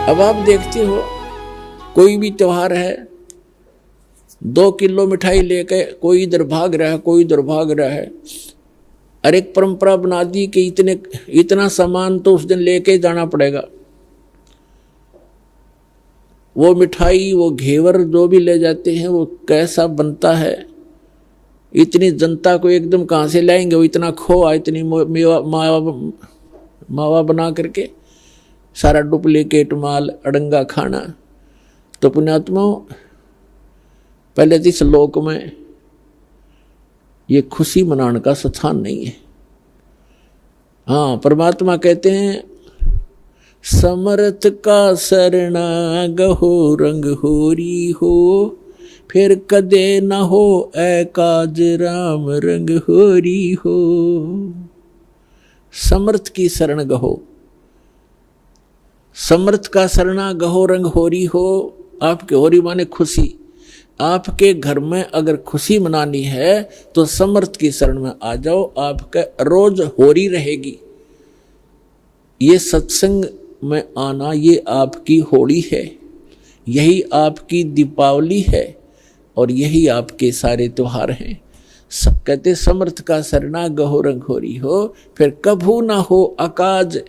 अब आप देखते हो कोई भी त्योहार है, 2 किलो मिठाई लेके कोई इधर भाग रहा है, कोई इधर भाग रहा है। और एक परंपरा बना दी कि इतना सामान तो उस दिन लेके जाना पड़ेगा। वो मिठाई, वो घेवर जो भी ले जाते हैं वो कैसा बनता है, इतनी जनता को एकदम कहाँ से लाएंगे? वो इतना खोआ, इतनी मावा बना करके सारा डुप्लीकेट माल, अड़ंगा खाना। तो पुण्यात्माओं, पहले तो इस लोक में ये खुशी मनाने का स्थान नहीं है। हाँ, परमात्मा कहते हैं समर्थ का शरणा गहो रंग होरी हो, फिर कदे न हो एकाज राम रंग होरी हो। समर्थ की शरण गहो, समर्थ का शरणा गहो रंग होरी हो। आपके होरी माने खुशी। आपके घर में अगर खुशी मनानी है तो समर्थ की शरण में आ जाओ, आपका रोज होरी रहेगी। ये सत्संग में आना, ये आपकी होली है, यही आपकी दीपावली है और यही आपके सारे त्योहार हैं। सब कहते समर्थ का शरणा गहो रंग होरी हो, फिर कभू ना हो अकाज,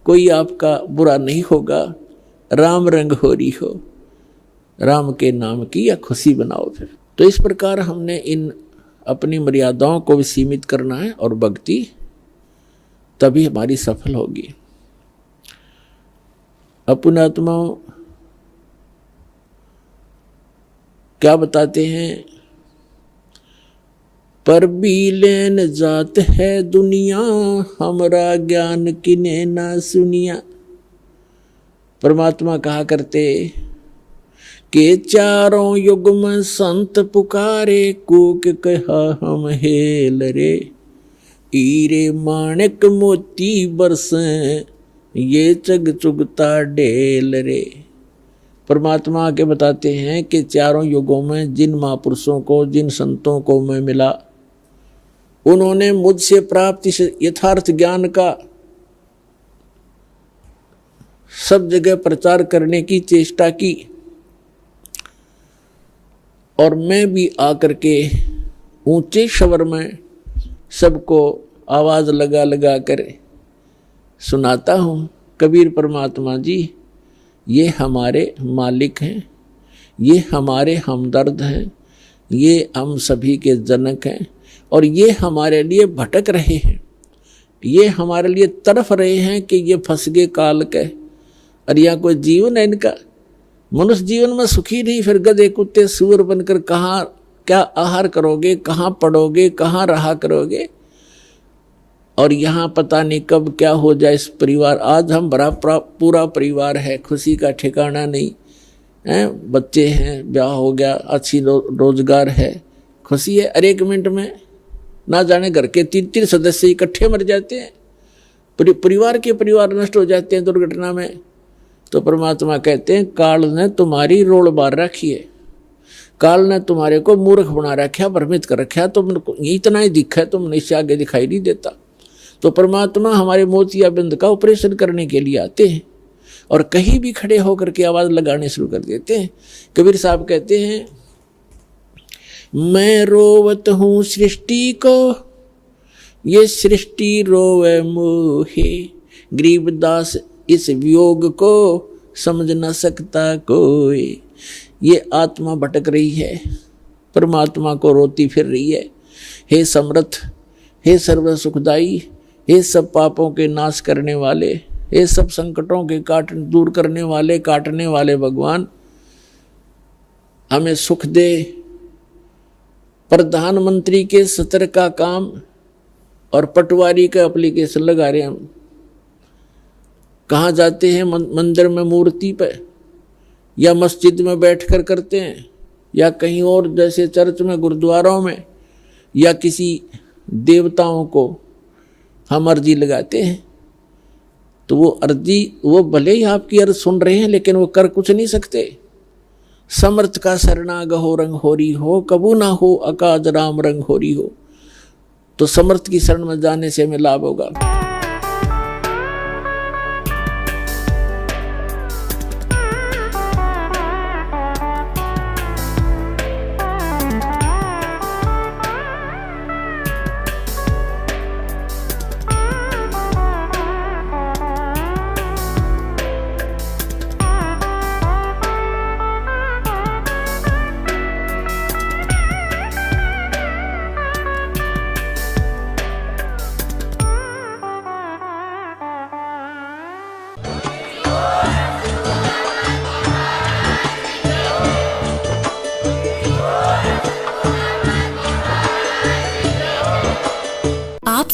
कोई आपका बुरा नहीं होगा। राम रंग होरी हो, राम के नाम की या खुशी बनाओ। फिर तो इस प्रकार हमने इन अपनी मर्यादाओं को भी सीमित करना है और भक्ति तभी हमारी सफल होगी। पुण्यात्माओं क्या बताते हैं? पर भी लेन जात है दुनिया, हमरा ज्ञान किने ना सुनिया। परमात्मा कहा करते कि चारों युग में संत पुकारे, कूक कहा हम हेल रे, हीरे माणिक मोती बरसें, ये चग चुगता ढेल रे। परमात्मा के बताते हैं कि चारों युगों में जिन महापुरुषों को, जिन संतों को मैं मिला, उन्होंने मुझसे प्राप्त इस यथार्थ ज्ञान का सब जगह प्रचार करने की चेष्टा की और मैं भी आकर के ऊंचे स्वर में सबको आवाज लगा लगा कर सुनाता हूँ। कबीर परमात्मा जी ये हमारे मालिक हैं, ये हमारे हमदर्द हैं, ये हम सभी के जनक हैं और ये हमारे लिए भटक रहे हैं, ये हमारे लिए तड़फ रहे हैं कि ये फंस गए काल के। और यह कोई जीवन है इनका? मनुष्य जीवन में सुखी नहीं, फिर गधे कुत्ते सूअर बनकर कहाँ क्या आहार करोगे, कहाँ पढ़ोगे, कहाँ रहा करोगे? और यहाँ पता नहीं कब क्या हो जाए इस परिवार। आज हम बड़ा पूरा परिवार है, खुशी का ठिकाना नहीं है, बच्चे हैं, ब्याह हो गया, अच्छी रोजगार है, खुशी है। अरे 1 मिनट में ना जाने घर के 3-3 सदस्य इकट्ठे मर जाते हैं, परिवार के परिवार नष्ट हो जाते हैं दुर्घटना में। तो परमात्मा कहते हैं काल ने तुम्हारी रोल बार रखी है, काल ने तुम्हारे को मूर्ख बना रखा, भ्रमित कर रखा, तुम इतना ही दिखा है, तुमने इससे आगे दिखाई नहीं देता। तो परमात्मा हमारे मोतियाबिंद का ऑपरेशन करने के लिए आते हैं और कहीं भी खड़े होकर के आवाज लगाने शुरू कर देते हैं। कबीर साहब कहते हैं मैं रोवत हूँ सृष्टि को, ये सृष्टि रोवे मोहे, गरीबदास इस वियोग को समझ न सकता कोई। ये आत्मा भटक रही है, परमात्मा को रोती फिर रही है। हे समर्थ, हे सर्व सुखदाई, हे सब पापों के नाश करने वाले, हे सब संकटों के दूर करने वाले, काटने वाले भगवान, हमें सुख दे। प्रधानमंत्री के सत्र का काम और पटवारी का एप्लीकेशन लगा रहे हम। कहाँ जाते हैं? मंदिर में मूर्ति पे या मस्जिद में बैठकर करते हैं या कहीं और जैसे चर्च में, गुरुद्वारों में, या किसी देवताओं को हम अर्जी लगाते हैं। तो वो अर्जी, वो भले ही आपकी अर्ज सुन रहे हैं लेकिन वो कर कुछ नहीं सकते। समर्थ का शरणा गहो रंग होरी हो, कबू ना हो अकाज राम रंग होरी हो। तो समर्थ की शरण में जाने से हमें लाभ होगा।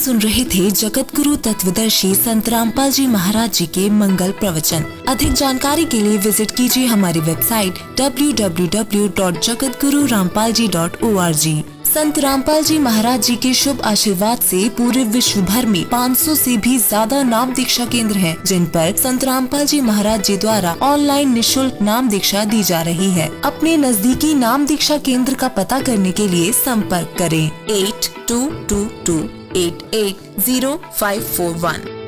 सुन रहे थे जगत गुरु तत्वदर्शी संत रामपाल जी महाराज जी के मंगल प्रवचन। अधिक जानकारी के लिए विजिट कीजिए हमारी वेबसाइट www.jagatgururampalji.org। संत रामपाल जी महाराज जी के शुभ आशीर्वाद से पूरे विश्व भर में 500 से भी ज्यादा नाम दीक्षा केंद्र हैं, जिन पर संत रामपाल जी महाराज जी द्वारा ऑनलाइन निशुल्क नाम दीक्षा दी जा रही है। अपने नजदीकी नाम दीक्षा केंद्र का पता करने के लिए संपर्क करें 8222880541।